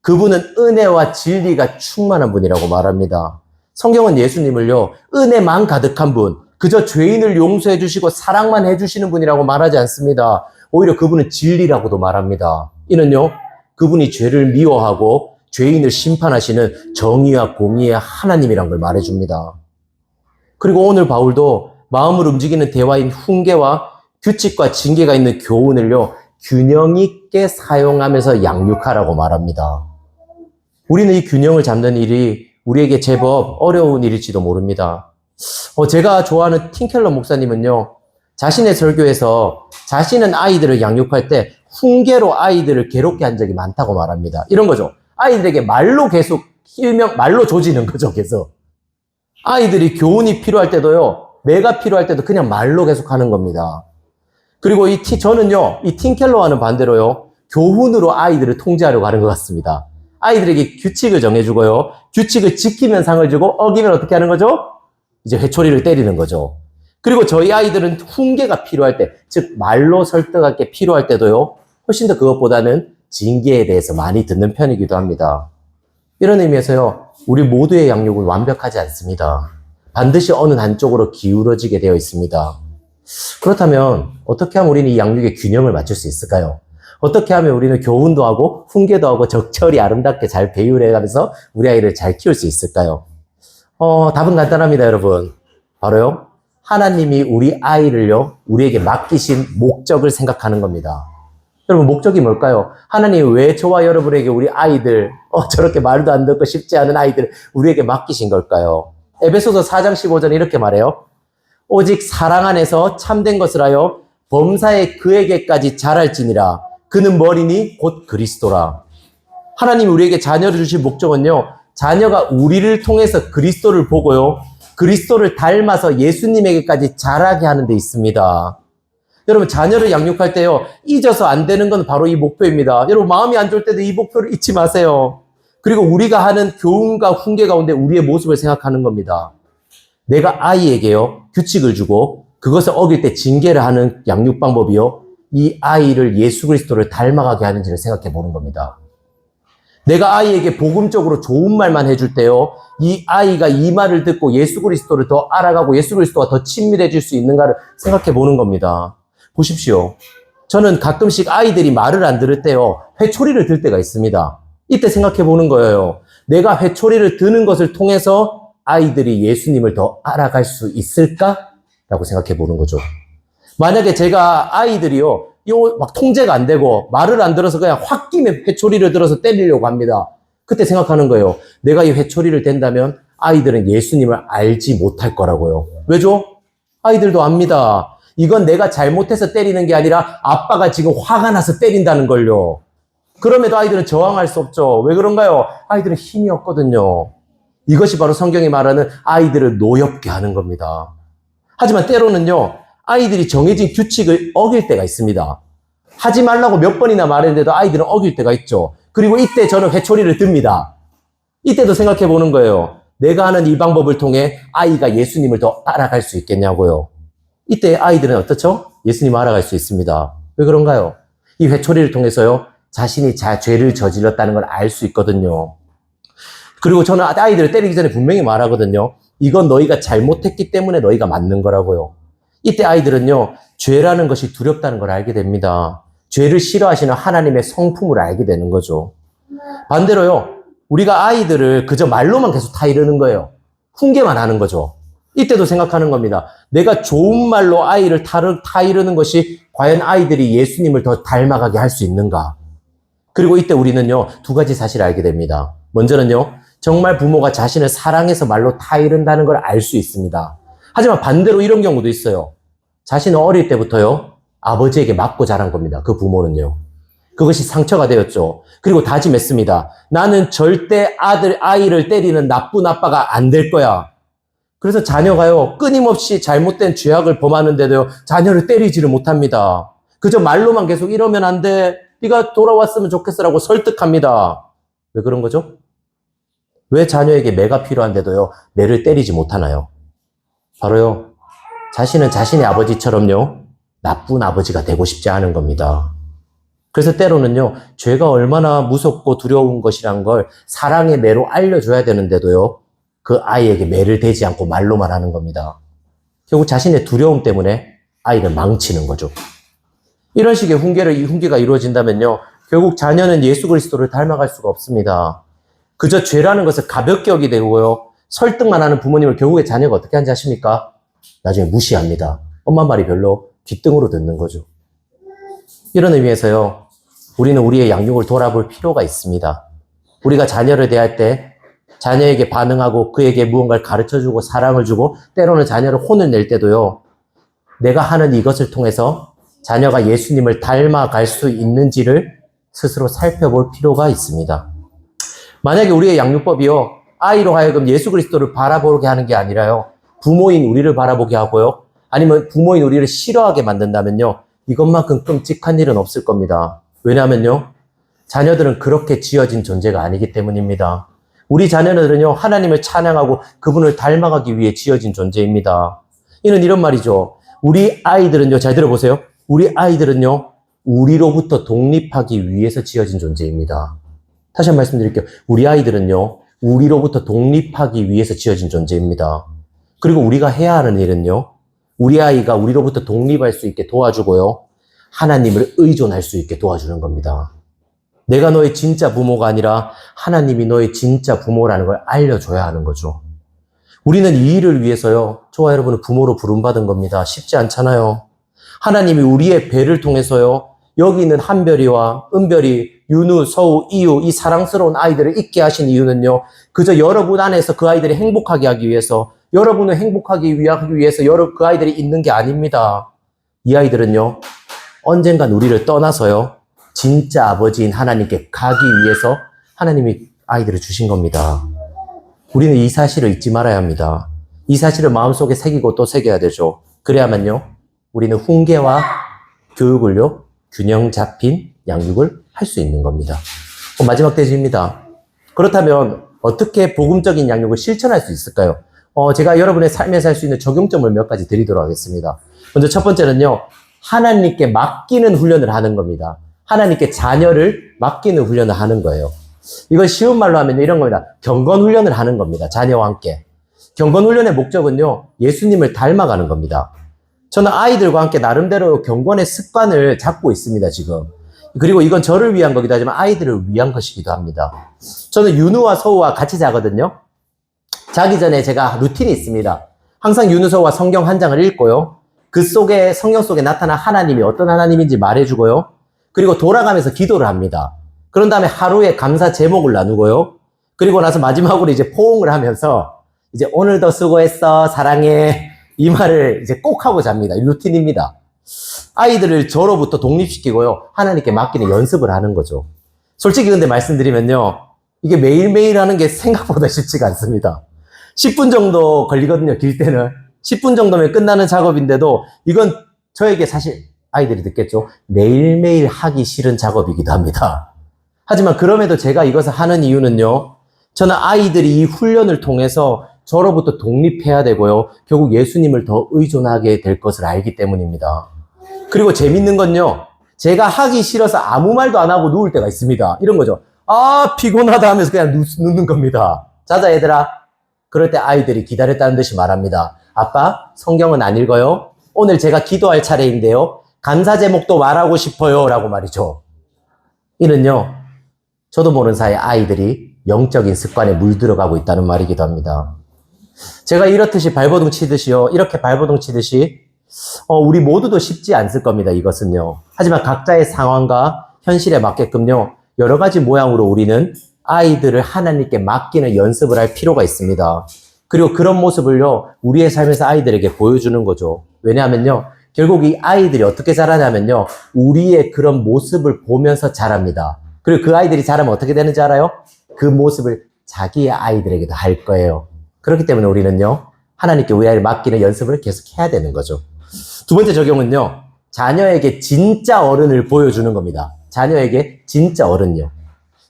그분은 은혜와 진리가 충만한 분이라고 말합니다. 성경은 예수님을요, 은혜만 가득한 분, 그저 죄인을 용서해 주시고 사랑만 해 주시는 분이라고 말하지 않습니다. 오히려 그분은 진리라고도 말합니다. 이는요, 그분이 죄를 미워하고 죄인을 심판하시는 정의와 공의의 하나님이란 걸 말해줍니다. 그리고 오늘 바울도 마음을 움직이는 대화인 훈계와 규칙과 징계가 있는 교훈을요, 균형 있게 사용하면서 양육하라고 말합니다. 우리는 이 균형을 잡는 일이 우리에게 제법 어려운 일일지도 모릅니다. 제가 좋아하는 팀켈러 목사님은요, 자신의 설교에서 자신은 아이들을 양육할 때 훈계로 아이들을 괴롭게 한 적이 많다고 말합니다. 이런 거죠. 아이들에게 말로 계속 말로 조지는 거죠, 계속. 아이들이 교훈이 필요할 때도요, 매가 필요할 때도 그냥 말로 계속 하는 겁니다. 그리고 저는요, 이 팀켈러와는 반대로요, 교훈으로 아이들을 통제하려고 하는 것 같습니다. 아이들에게 규칙을 정해주고요, 규칙을 지키면 상을 주고, 어기면 어떻게 하는 거죠? 이제 회초리를 때리는 거죠. 그리고 저희 아이들은 훈계가 필요할 때, 즉, 말로 설득할 게 필요할 때도요, 훨씬 더 그것보다는 징계에 대해서 많이 듣는 편이기도 합니다. 이런 의미에서요, 우리 모두의 양육은 완벽하지 않습니다. 반드시 어느 한쪽으로 기울어지게 되어 있습니다. 그렇다면 어떻게 하면 우리는 이 양육의 균형을 맞출 수 있을까요? 어떻게 하면 우리는 교훈도 하고 훈계도 하고 적절히 아름답게 잘 배율해가면서 우리 아이를 잘 키울 수 있을까요? 답은 간단합니다, 여러분. 바로요, 하나님이 우리 아이를요, 우리에게 맡기신 목적을 생각하는 겁니다. 여러분, 목적이 뭘까요? 하나님이 왜 저와 여러분에게 우리 아이들, 저렇게 말도 안 듣고 쉽지 않은 아이들 우리에게 맡기신 걸까요? 에베소서 4장 15절 이렇게 말해요. 오직 사랑 안에서 참된 것을 하여 범사에 그에게까지 자랄지니라. 그는 머리니 곧 그리스도라. 하나님이 우리에게 자녀를 주신 목적은요, 자녀가 우리를 통해서 그리스도를 보고요, 그리스도를 닮아서 예수님에게까지 자라게 하는 데 있습니다. 여러분, 자녀를 양육할 때요, 잊어서 안 되는 건 바로 이 목표입니다. 여러분, 마음이 안 좋을 때도 이 목표를 잊지 마세요. 그리고 우리가 하는 교훈과 훈계 가운데 우리의 모습을 생각하는 겁니다. 내가 아이에게요, 규칙을 주고 그것을 어길 때 징계를 하는 양육 방법이요, 이 아이를 예수 그리스도를 닮아가게 하는지를 생각해 보는 겁니다. 내가 아이에게 복음적으로 좋은 말만 해줄 때요, 이 아이가 이 말을 듣고 예수 그리스도를 더 알아가고 예수 그리스도와 더 친밀해질 수 있는가를 생각해 보는 겁니다. 보십시오. 저는 가끔씩 아이들이 말을 안 들을 때요, 회초리를 들 때가 있습니다. 이때 생각해 보는 거예요. 내가 회초리를 드는 것을 통해서 아이들이 예수님을 더 알아갈 수 있을까? 라고 생각해 보는 거죠. 만약에 제가 아이들이요, 이거 막 통제가 안 되고 말을 안 들어서 그냥 홧김에 회초리를 들어서 때리려고 합니다. 그때 생각하는 거예요. 내가 이 회초리를 댄다면 아이들은 예수님을 알지 못할 거라고요. 왜죠? 아이들도 압니다. 이건 내가 잘못해서 때리는 게 아니라 아빠가 지금 화가 나서 때린다는 걸요. 그럼에도 아이들은 저항할 수 없죠. 왜 그런가요? 아이들은 힘이 없거든요. 이것이 바로 성경이 말하는 아이들을 노엽게 하는 겁니다. 하지만 때로는요, 아이들이 정해진 규칙을 어길 때가 있습니다. 하지 말라고 몇 번이나 말했는데도 아이들은 어길 때가 있죠. 그리고 이때 저는 회초리를 듭니다. 이때도 생각해 보는 거예요. 내가 하는 이 방법을 통해 아이가 예수님을 더 알아갈 수 있겠냐고요. 이때 아이들은 어떻죠? 예수님을 알아갈 수 있습니다. 왜 그런가요? 이 회초리를 통해서요, 자신이 죄를 저질렀다는 걸 알 수 있거든요. 그리고 저는 아이들을 때리기 전에 분명히 말하거든요. 이건 너희가 잘못했기 때문에 너희가 맞는 거라고요. 이때 아이들은요, 죄라는 것이 두렵다는 걸 알게 됩니다. 죄를 싫어하시는 하나님의 성품을 알게 되는 거죠. 반대로요, 우리가 아이들을 그저 말로만 계속 타이르는 거예요. 훈계만 하는 거죠. 이때도 생각하는 겁니다. 내가 좋은 말로 아이를 타이르는 것이 과연 아이들이 예수님을 더 닮아가게 할 수 있는가? 그리고 이때 우리는요, 두 가지 사실을 알게 됩니다. 먼저는요, 정말 부모가 자신을 사랑해서 말로 타이른다는 걸 알 수 있습니다. 하지만 반대로 이런 경우도 있어요. 자신은 어릴 때부터요, 아버지에게 맞고 자란 겁니다. 그 부모는요. 그것이 상처가 되었죠. 그리고 다짐했습니다. 나는 절대 아이를 때리는 나쁜 아빠가 안 될 거야. 그래서 자녀가요, 끊임없이 잘못된 죄악을 범하는데도요, 자녀를 때리지를 못합니다. 그저 말로만 계속 이러면 안 돼. 네가 돌아왔으면 좋겠어라고 설득합니다. 왜 그런 거죠? 왜 자녀에게 매가 필요한데도요, 매를 때리지 못하나요? 바로요, 자신은 자신의 아버지처럼요, 나쁜 아버지가 되고 싶지 않은 겁니다. 그래서 때로는요, 죄가 얼마나 무섭고 두려운 것이란 걸 사랑의 매로 알려줘야 되는데도요, 그 아이에게 매를 대지 않고 말로만 하는 겁니다. 결국 자신의 두려움 때문에 아이를 망치는 거죠. 이런 식의 훈계가 이루어진다면요, 결국 자녀는 예수 그리스도를 닮아갈 수가 없습니다. 그저 죄라는 것을 가볍게 여기게 되고요, 설득만 하는 부모님을 결국에 자녀가 어떻게 하는지 아십니까? 나중에 무시합니다. 엄마 말이 별로 귓등으로 듣는 거죠. 이런 의미에서요, 우리는 우리의 양육을 돌아볼 필요가 있습니다. 우리가 자녀를 대할 때 자녀에게 반응하고 그에게 무언가를 가르쳐주고 사랑을 주고 때로는 자녀를 혼을 낼 때도요, 내가 하는 이것을 통해서 자녀가 예수님을 닮아갈 수 있는지를 스스로 살펴볼 필요가 있습니다. 만약에 우리의 양육법이요, 아이로 하여금 예수 그리스도를 바라보게 하는 게 아니라요. 부모인 우리를 바라보게 하고요. 아니면 부모인 우리를 싫어하게 만든다면요. 이것만큼 끔찍한 일은 없을 겁니다. 왜냐하면요. 자녀들은 그렇게 지어진 존재가 아니기 때문입니다. 우리 자녀들은요. 하나님을 찬양하고 그분을 닮아가기 위해 지어진 존재입니다. 이는 이런 말이죠. 우리 아이들은요. 잘 들어보세요. 우리 아이들은요. 우리로부터 독립하기 위해서 지어진 존재입니다. 다시 한 번 말씀드릴게요. 우리 아이들은요. 우리로부터 독립하기 위해서 지어진 존재입니다. 그리고 우리가 해야 하는 일은요. 우리 아이가 우리로부터 독립할 수 있게 도와주고요. 하나님을 의존할 수 있게 도와주는 겁니다. 내가 너의 진짜 부모가 아니라 하나님이 너의 진짜 부모라는 걸 알려줘야 하는 거죠. 우리는 이 일을 위해서요. 저와 여러분은 부모로 부름받은 겁니다. 쉽지 않잖아요. 하나님이 우리의 배를 통해서요. 여기 있는 한별이와 은별이, 윤우, 서우, 이유 이 사랑스러운 아이들을 있게 하신 이유는요. 그저 여러분 안에서 그 아이들이 행복하게 하기 위해서 여러분을 행복하기 위해서 그 아이들이 있는 게 아닙니다. 이 아이들은요. 언젠간 우리를 떠나서요. 진짜 아버지인 하나님께 가기 위해서 하나님이 아이들을 주신 겁니다. 우리는 이 사실을 잊지 말아야 합니다. 이 사실을 마음속에 새기고 또 새겨야 되죠. 그래야만요. 우리는 훈계와 교육을요. 균형 잡힌 양육을 할 수 있는 겁니다. 마지막 대지입니다. 그렇다면 어떻게 복음적인 양육을 실천할 수 있을까요? 제가 여러분의 삶에서 할 수 있는 적용점을 몇 가지 드리도록 하겠습니다. 먼저 첫 번째는요. 하나님께 맡기는 훈련을 하는 겁니다. 하나님께 자녀를 맡기는 훈련을 하는 거예요. 이걸 쉬운 말로 하면 이런 겁니다. 경건 훈련을 하는 겁니다. 자녀와 함께. 경건 훈련의 목적은요. 예수님을 닮아가는 겁니다. 저는 아이들과 함께 나름대로 경건의 습관을 잡고 있습니다, 지금. 그리고 이건 저를 위한 거기도 하지만 아이들을 위한 것이기도 합니다. 저는 윤우와 서우와 같이 자거든요. 자기 전에 제가 루틴이 있습니다. 항상 윤우, 서우와 성경 한 장을 읽고요. 그 속에, 성경 속에 나타난 하나님이 어떤 하나님인지 말해주고요. 그리고 돌아가면서 기도를 합니다. 그런 다음에 하루에 감사 제목을 나누고요. 그리고 나서 마지막으로 이제 포옹을 하면서 이제 오늘도 수고했어, 사랑해. 이 말을 이제 꼭 하고 잡니다. 루틴입니다. 아이들을 저로부터 독립시키고요. 하나님께 맡기는 연습을 하는 거죠. 솔직히 근데 말씀드리면요. 이게 매일매일 하는 게 생각보다 쉽지가 않습니다. 10분 정도 걸리거든요. 길 때는. 10분 정도면 끝나는 작업인데도 이건 저에게 사실 아이들이 듣겠죠. 매일매일 하기 싫은 작업이기도 합니다. 하지만 그럼에도 제가 이것을 하는 이유는요. 저는 아이들이 이 훈련을 통해서 저로부터 독립해야 되고요. 결국 예수님을 더 의존하게 될 것을 알기 때문입니다. 그리고 재밌는 건요. 제가 하기 싫어서 아무 말도 안 하고 누울 때가 있습니다. 이런 거죠. 아, 피곤하다 하면서 그냥 눕는 겁니다. 자자 얘들아. 그럴 때 아이들이 기다렸다는 듯이 말합니다. 아빠, 성경은 안 읽어요? 오늘 제가 기도할 차례인데요. 감사 제목도 말하고 싶어요. 라고 말이죠. 이는요. 저도 모르는 사이에 아이들이 영적인 습관에 물들어가고 있다는 말이기도 합니다. 제가 이렇듯이 발버둥 치듯이요. 이렇게 발버둥 치듯이 우리 모두도 쉽지 않을 겁니다. 이것은요. 하지만 각자의 상황과 현실에 맞게끔요. 여러 가지 모양으로 우리는 아이들을 하나님께 맡기는 연습을 할 필요가 있습니다. 그리고 그런 모습을요. 우리의 삶에서 아이들에게 보여주는 거죠. 왜냐하면요. 결국 이 아이들이 어떻게 자라냐면요. 우리의 그런 모습을 보면서 자랍니다. 그리고 그 아이들이 자라면 어떻게 되는지 알아요? 그 모습을 자기의 아이들에게도 할 거예요. 그렇기 때문에 우리는요. 하나님께 우리 아이를 맡기는 연습을 계속 해야 되는 거죠. 두 번째 적용은요. 자녀에게 진짜 어른을 보여주는 겁니다. 자녀에게 진짜 어른요.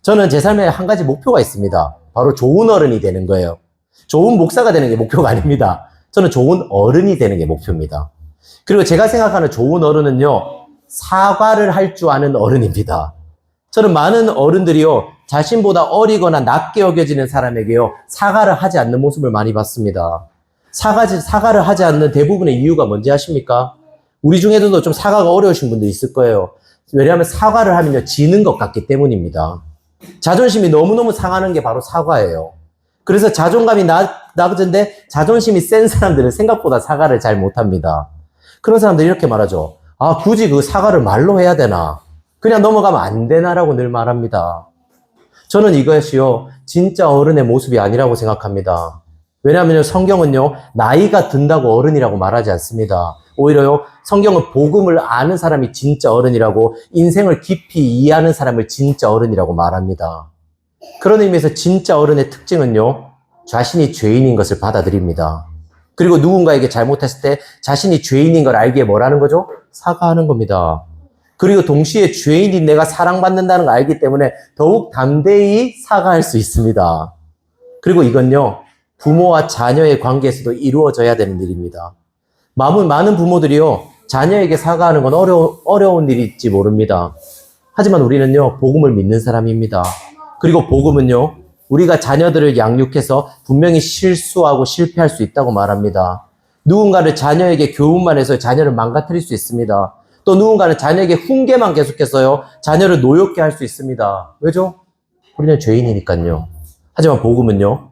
저는 제 삶에 한 가지 목표가 있습니다. 바로 좋은 어른이 되는 거예요. 좋은 목사가 되는 게 목표가 아닙니다. 저는 좋은 어른이 되는 게 목표입니다. 그리고 제가 생각하는 좋은 어른은요. 사과를 할 줄 아는 어른입니다. 저는 많은 어른들이요. 자신보다 어리거나 낮게 여겨지는 사람에게요. 사과를 하지 않는 모습을 많이 봤습니다. 사과를 하지 않는 대부분의 이유가 뭔지 아십니까? 우리 중에도 좀 사과가 어려우신 분들 있을 거예요. 왜냐하면 사과를 하면요. 지는 것 같기 때문입니다. 자존심이 너무너무 상하는 게 바로 사과예요. 그래서 자존감이 낮은데 자존심이 센 사람들은 생각보다 사과를 잘 못합니다. 그런 사람들이 이렇게 말하죠. 아, 굳이 그 사과를 말로 해야 되나? 그냥 넘어가면 안 되나라고 늘 말합니다. 저는 이것이요. 진짜 어른의 모습이 아니라고 생각합니다. 왜냐하면 성경은요. 나이가 든다고 어른이라고 말하지 않습니다. 오히려요. 성경은 복음을 아는 사람이 진짜 어른이라고 인생을 깊이 이해하는 사람을 진짜 어른이라고 말합니다. 그런 의미에서 진짜 어른의 특징은요. 자신이 죄인인 것을 받아들입니다. 그리고 누군가에게 잘못했을 때 자신이 죄인인 걸 알기에 뭐라는 거죠? 사과하는 겁니다. 그리고 동시에 죄인인 내가 사랑받는다는 걸 알기 때문에 더욱 담대히 사과할 수 있습니다. 그리고 이건요, 부모와 자녀의 관계에서도 이루어져야 되는 일입니다. 많은 부모들이요, 자녀에게 사과하는 건 어려운 일일지 모릅니다. 하지만 우리는요, 복음을 믿는 사람입니다. 그리고 복음은요, 우리가 자녀들을 양육해서 분명히 실수하고 실패할 수 있다고 말합니다. 누군가를 자녀에게 교훈만 해서 자녀를 망가뜨릴 수 있습니다. 또 누군가는 자녀에게 훈계만 계속해서요, 자녀를 노엽게 할 수 있습니다. 왜죠? 우리는 죄인이니까요. 하지만 복음은요,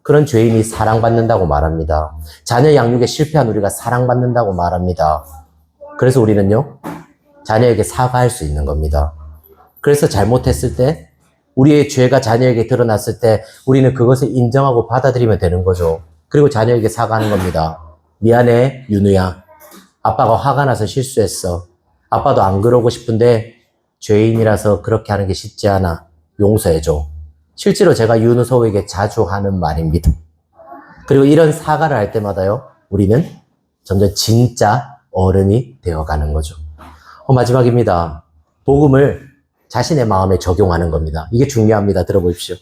그런 죄인이 사랑받는다고 말합니다. 자녀 양육에 실패한 우리가 사랑받는다고 말합니다. 그래서 우리는요, 자녀에게 사과할 수 있는 겁니다. 그래서 잘못했을 때, 우리의 죄가 자녀에게 드러났을 때 우리는 그것을 인정하고 받아들이면 되는 거죠. 그리고 자녀에게 사과하는 겁니다. 미안해, 윤우야. 아빠가 화가 나서 실수했어. 아빠도 안 그러고 싶은데 죄인이라서 그렇게 하는 게 쉽지 않아. 용서해줘. 실제로 제가 윤우 서우에게 자주 하는 말입니다. 그리고 이런 사과를 할 때마다요, 우리는 점점 진짜 어른이 되어가는 거죠. 마지막입니다. 복음을 자신의 마음에 적용하는 겁니다. 이게 중요합니다. 들어보십시오.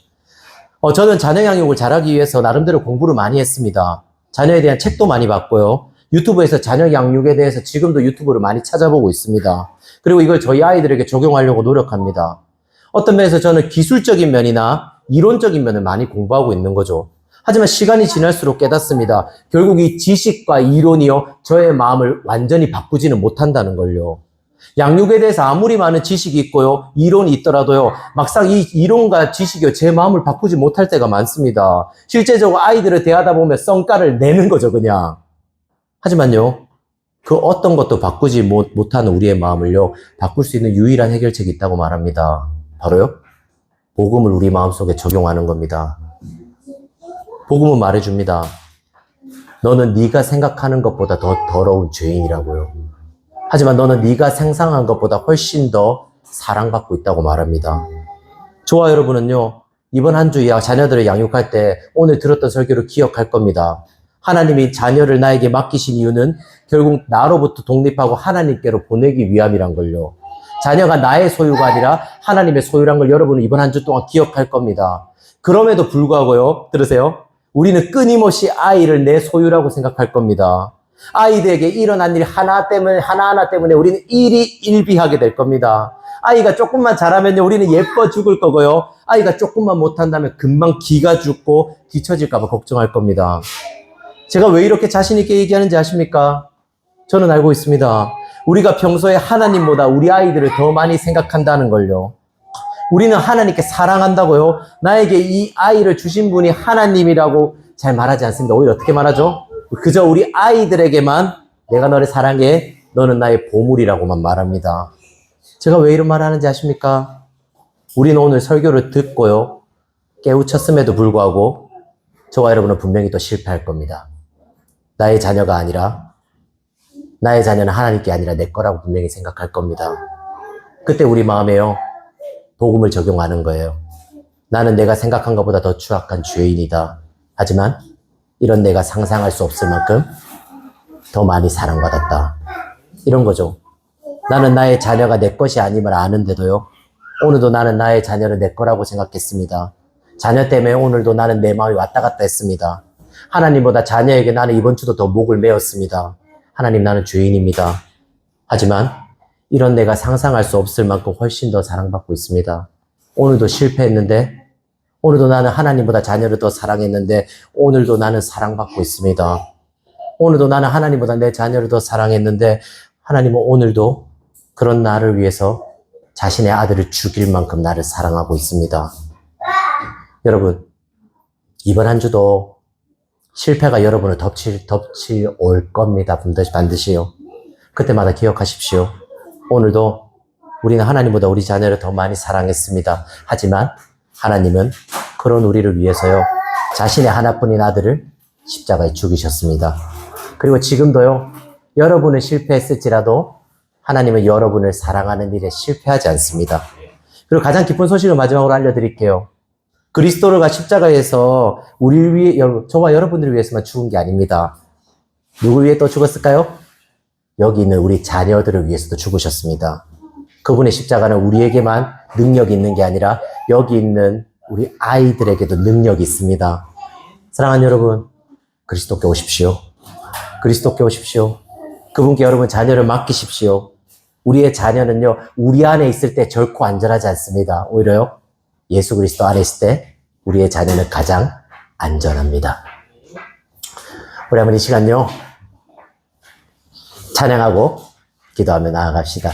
저는 자녀 양육을 잘하기 위해서 나름대로 공부를 많이 했습니다. 자녀에 대한 책도 많이 봤고요. 유튜브에서 자녀 양육에 대해서 지금도 유튜브를 많이 찾아보고 있습니다. 그리고 이걸 저희 아이들에게 적용하려고 노력합니다. 어떤 면에서 저는 기술적인 면이나 이론적인 면을 많이 공부하고 있는 거죠. 하지만 시간이 지날수록 깨닫습니다. 결국 이 지식과 이론이요, 저의 마음을 완전히 바꾸지는 못한다는 걸요. 양육에 대해서 아무리 많은 지식이 있고요, 이론이 있더라도요, 막상 이 이론과 지식이 제 마음을 바꾸지 못할 때가 많습니다. 실제적으로 아이들을 대하다 보면 성과를 내는 거죠, 그냥. 하지만요, 그 어떤 것도 바꾸지 못하는 우리의 마음을요, 바꿀 수 있는 유일한 해결책이 있다고 말합니다. 바로요, 복음을 우리 마음속에 적용하는 겁니다. 복음은 말해줍니다. 너는 네가 생각하는 것보다 더 더러운 죄인이라고요. 하지만 너는 네가 상상한 것보다 훨씬 더 사랑받고 있다고 말합니다. 저와 여러분은요, 이번 한 주 자녀들을 양육할 때 오늘 들었던 설교를 기억할 겁니다. 하나님이 자녀를 나에게 맡기신 이유는 결국 나로부터 독립하고 하나님께로 보내기 위함이란 걸요. 자녀가 나의 소유가 아니라 하나님의 소유란 걸 여러분은 이번 한 주 동안 기억할 겁니다. 그럼에도 불구하고요, 들으세요. 우리는 끊임없이 아이를 내 소유라고 생각할 겁니다. 아이들에게 일어난 일 하나하나 때문에 우리는 일희일비하게 될 겁니다. 아이가 조금만 잘하면요, 우리는 예뻐 죽을 거고요. 아이가 조금만 못한다면 금방 기가 죽고 뒤처질까 봐 걱정할 겁니다. 제가 왜 이렇게 자신 있게 얘기하는지 아십니까? 저는 알고 있습니다. 우리가 평소에 하나님보다 우리 아이들을 더 많이 생각한다는 걸요. 우리는 하나님께 사랑한다고요. 나에게 이 아이를 주신 분이 하나님이라고 잘 말하지 않습니다. 오히려 어떻게 말하죠? 그저 우리 아이들에게만 내가 너를 사랑해, 너는 나의 보물이라고만 말합니다. 제가 왜 이런 말을 하는지 아십니까? 우리는 오늘 설교를 듣고요, 깨우쳤음에도 불구하고 저와 여러분은 분명히 또 실패할 겁니다. 나의 자녀가 아니라, 나의 자녀는 하나님께 아니라 내 거라고 분명히 생각할 겁니다. 그때 우리 마음에요, 복음을 적용하는 거예요. 나는 내가 생각한 것보다 더 추악한 죄인이다. 하지만 이런 내가 상상할 수 없을 만큼 더 많이 사랑받았다. 이런 거죠. 나는 나의 자녀가 내 것이 아님을 아는데도요, 오늘도 나는 나의 자녀를 내 거라고 생각했습니다. 자녀 때문에 오늘도 나는 내 마음이 왔다 갔다 했습니다. 하나님보다 자녀에게 나는 이번 주도 더 목을 메었습니다. 하나님, 나는 죄인입니다. 하지만 이런 내가 상상할 수 없을 만큼 훨씬 더 사랑받고 있습니다. 오늘도 실패했는데, 오늘도 나는 하나님보다 자녀를 더 사랑했는데 오늘도 나는 사랑받고 있습니다. 오늘도 나는 하나님보다 내 자녀를 더 사랑했는데 하나님은 오늘도 그런 나를 위해서 자신의 아들을 죽일 만큼 나를 사랑하고 있습니다. 여러분, 이번 한 주도 실패가 여러분을 덮칠 올 겁니다. 반드시요. 그때마다 기억하십시오. 오늘도 우리는 하나님보다 우리 자녀를 더 많이 사랑했습니다. 하지만 하나님은 그런 우리를 위해서요, 자신의 하나뿐인 아들을 십자가에 죽이셨습니다. 그리고 지금도요, 여러분은 실패했을지라도 하나님은 여러분을 사랑하는 일에 실패하지 않습니다. 그리고 가장 기쁜 소식을 마지막으로 알려드릴게요. 그리스도가 십자가에서 우리를 위해, 저와 여러분들을 위해서만 죽은 게 아닙니다. 누굴 위해 또 죽었을까요? 여기 있는 우리 자녀들을 위해서도 죽으셨습니다. 그분의 십자가는 우리에게만 능력이 있는 게 아니라 여기 있는 우리 아이들에게도 능력이 있습니다. 사랑하는 여러분, 그리스도께 오십시오. 그리스도께 오십시오. 그분께 여러분 자녀를 맡기십시오. 우리의 자녀는요, 우리 안에 있을 때 결코 안전하지 않습니다. 오히려요, 예수 그리스도 안에 있을 때 우리의 자녀는 가장 안전합니다. 우리 한번 이 시간요, 찬양하고 기도하며 나아갑시다.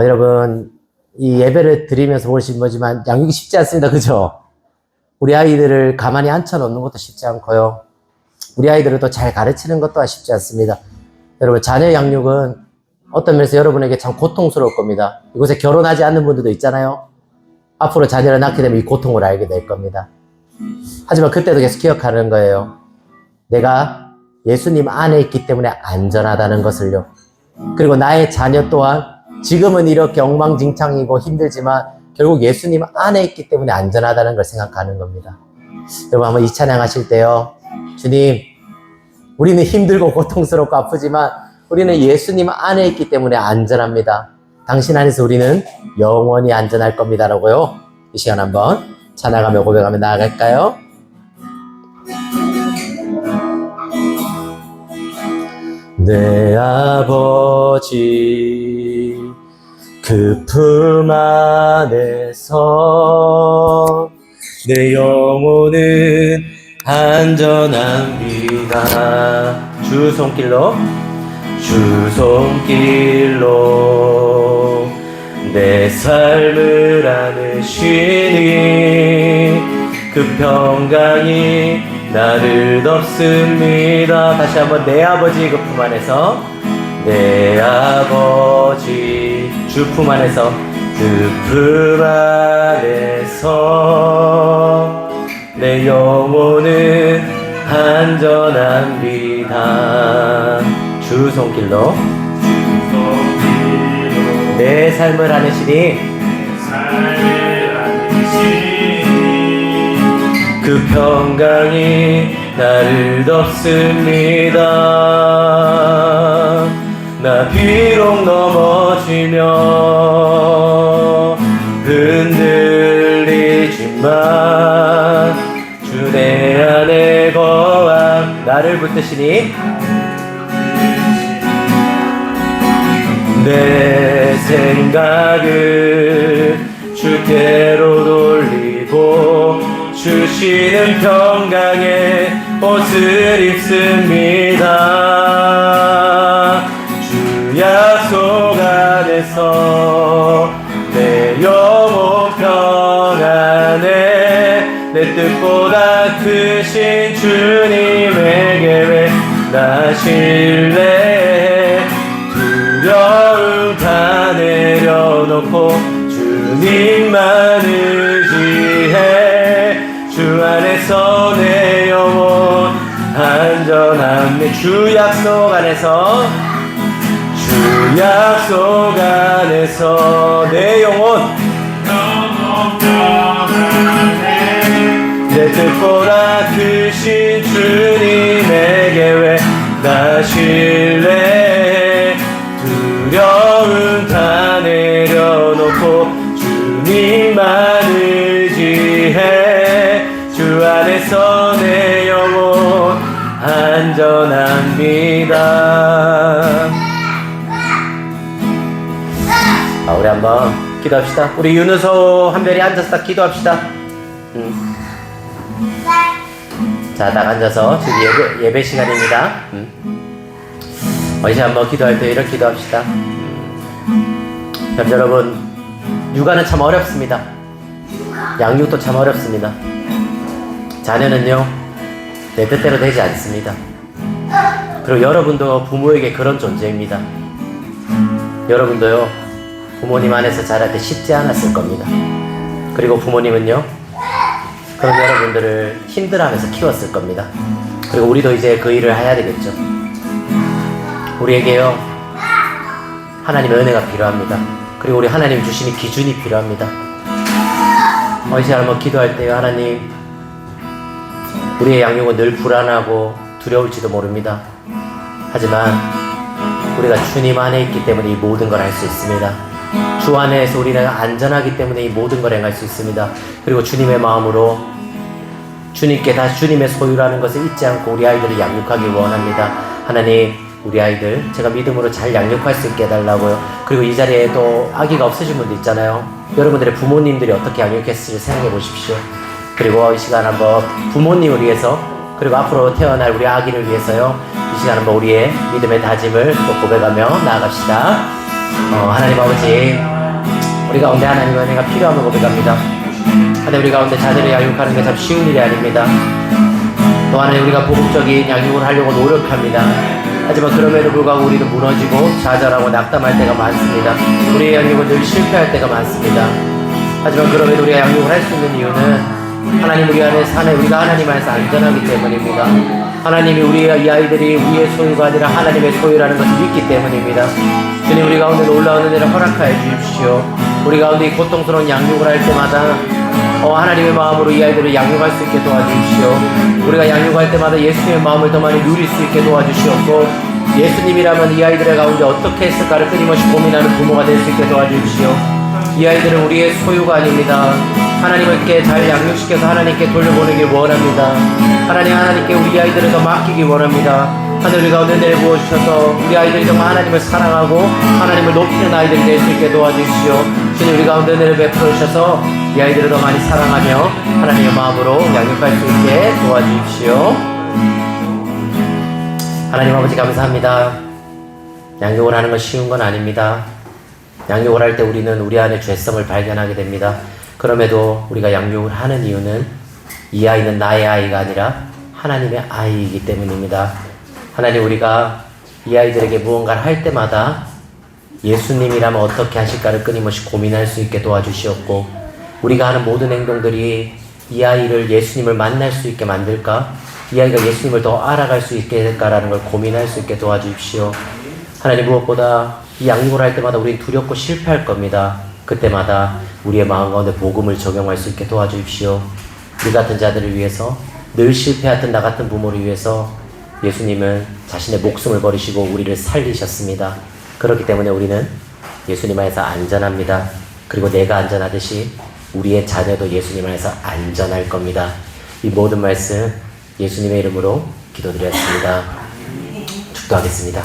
여러분, 이 예배를 드리면서 보시는 거지만 양육이 쉽지 않습니다. 그죠? 우리 아이들을 가만히 앉혀놓는 것도 쉽지 않고요. 우리 아이들을 또 잘 가르치는 것도 쉽지 않습니다. 여러분, 자녀 양육은 어떤 면에서 여러분에게 참 고통스러울 겁니다. 이곳에 결혼하지 않는 분들도 있잖아요. 앞으로 자녀를 낳게 되면 이 고통을 알게 될 겁니다. 하지만 그때도 계속 기억하는 거예요. 내가 예수님 안에 있기 때문에 안전하다는 것을요. 그리고 나의 자녀 또한 지금은 이렇게 엉망진창이고 힘들지만 결국 예수님 안에 있기 때문에 안전하다는 걸 생각하는 겁니다. 여러분, 한번 이 찬양 하실 때요, 주님, 우리는 힘들고 고통스럽고 아프지만 우리는 예수님 안에 있기 때문에 안전합니다. 당신 안에서 우리는 영원히 안전할 겁니다. 라고요. 이 시간 한번 찬양하며 고백하며 나아갈까요? 내 아버지 그 품 안에서 내 영혼은 안전합니다. 주 손길로 내 삶을 안으시니 그 평강이 나를 덮습니다. 다시 한번 내 아버지 그 품 안에서 내 아버지 주 품 안에서 그 품 안에서 내 영혼은 안전합니다. 주 손길로 내 삶을 안으시니 그 평강이 나를 덮습니다. 나 비록 넘어지며 흔들리지만 주 내 안에 거함 나를 붙드시니 내 생각을 주께로 돌리고 주시는 평강의 옷을 입습니다. 주 약속 안에서 내 영혼 평안에 내 뜻보다 크신 주님에게 왜 나실래 두려움 다 내려놓고 주님만 의지해 주 안에서 내 영혼 안전함에 주 약속 안에서 주 약속 안에서 내 영혼 내 뜻보다 크신 주님에게 왜 나실래 두려움 다 내려놓고 주님만 의지해 주 안에서 내 영혼 안전합니다. 우리 한번 기도합시다. 우리 윤우소 한별이 앉아서 딱 기도합시다. 자, 딱 앉아서 지금 예배 시간입니다. 이제 한번 기도할 때 이렇게 기도합시다. 여러분, 육아는 참 어렵습니다. 양육도 참 어렵습니다. 자녀는요, 내 뜻대로 되지 않습니다. 그리고 여러분도 부모에게 그런 존재입니다. 여러분도요, 부모님 안에서 자랄 때 쉽지 않았을 겁니다. 그리고 부모님은요, 그런 여러분들을 힘들어하면서 키웠을 겁니다. 그리고 우리도 이제 그 일을 해야 되겠죠. 우리에게요, 하나님의 은혜가 필요합니다. 그리고 우리 하나님 주시는 기준이 필요합니다. 이 시간 한번 기도할 때요. 하나님, 우리의 양육은 늘 불안하고 두려울지도 모릅니다. 하지만 우리가 주님 안에 있기 때문에 이 모든 걸 할 수 있습니다. 주 안에서 우리는 안전하기 때문에 이 모든 걸 행할 수 있습니다. 그리고 주님의 마음으로 주님께 다시 주님의 소유라는 것을 잊지 않고 우리 아이들을 양육하기 원합니다. 하나님, 우리 아이들 제가 믿음으로 잘 양육할 수 있게 해달라고요. 그리고 이 자리에 또 아기가 없으신 분도 있잖아요. 여러분들의 부모님들이 어떻게 양육했을지 생각해 보십시오. 그리고 이 시간 한번 부모님을 위해서, 그리고 앞으로 태어날 우리 아기를 위해서요, 이 시간 한번 우리의 믿음의 다짐을 또 고백하며 나아갑시다. 하나님 아버지, 우리 가운데 하나님의 은혜가 필요함을 고백합니다. 하나님, 우리 가운데 자녀를 양육하는 게 참 쉬운 일이 아닙니다. 또 하나님, 우리가 보국적인 양육을 하려고 노력합니다. 하지만 그럼에도 불구하고 우리는 무너지고 좌절하고 낙담할 때가 많습니다. 우리의 양육은 늘 실패할 때가 많습니다. 하지만 그럼에도 우리가 양육을 할 수 있는 이유는 하나님 우리 안에서 우리가 하나님 안에서 안전하기 때문입니다. 하나님이 이 아이들이 우리의 소유가 아니라 하나님의 소유라는 것을 믿기 때문입니다. 주님, 우리 가운데 놀라운 은혜를 허락하여 주십시오. 우리 가운데 이 고통스러운 양육을 할 때마다 하나님의 마음으로 이 아이들을 양육할 수 있게 도와주십시오. 우리가 양육할 때마다 예수님의 마음을 더 많이 누릴 수 있게 도와주시옵고, 예수님이라면 이 아이들의 가운데 어떻게 했을까를 끊임없이 고민하는 부모가 될 수 있게 도와주십시오. 이 아이들은 우리의 소유가 아닙니다. 하나님께 잘 양육시켜서 하나님께 돌려보내길 원합니다. 하나님께 우리 아이들을 더 맡기기 원합니다. 하늘 우리 가운데 내부어주셔서 우리 아이들이 정말 하나님을 사랑하고 하나님을 높이는 아이들이 될 수 있게 도와주십시오. 주님, 우리 가운데 은혜를 베풀어 주셔서 이 아이들을 더 많이 사랑하며 하나님의 마음으로 양육할 수 있게 도와주십시오. 하나님 아버지, 감사합니다. 양육을 하는 건 쉬운 건 아닙니다. 양육을 할 때 우리는 우리 안에 죄성을 발견하게 됩니다. 그럼에도 우리가 양육을 하는 이유는 이 아이는 나의 아이가 아니라 하나님의 아이이기 때문입니다. 하나님, 우리가 이 아이들에게 무언가를 할 때마다 예수님이라면 어떻게 하실까를 끊임없이 고민할 수 있게 도와주시옵고, 우리가 하는 모든 행동들이 이 아이를 예수님을 만날 수 있게 만들까? 이 아이가 예수님을 더 알아갈 수 있게 될까라는 걸 고민할 수 있게 도와주십시오. 하나님, 무엇보다 이 양육을 할 때마다 우리는 두렵고 실패할 겁니다. 그때마다 우리의 마음 가운데 복음을 적용할 수 있게 도와주십시오. 우리 같은 자들을 위해서, 늘 실패했던 나 같은 부모를 위해서 예수님은 자신의 목숨을 버리시고 우리를 살리셨습니다. 그렇기 때문에 우리는 예수님 안에서 안전합니다. 그리고 내가 안전하듯이 우리의 자녀도 예수님 안에서 안전할 겁니다. 이 모든 말씀 예수님의 이름으로 기도드렸습니다. 축도하겠습니다.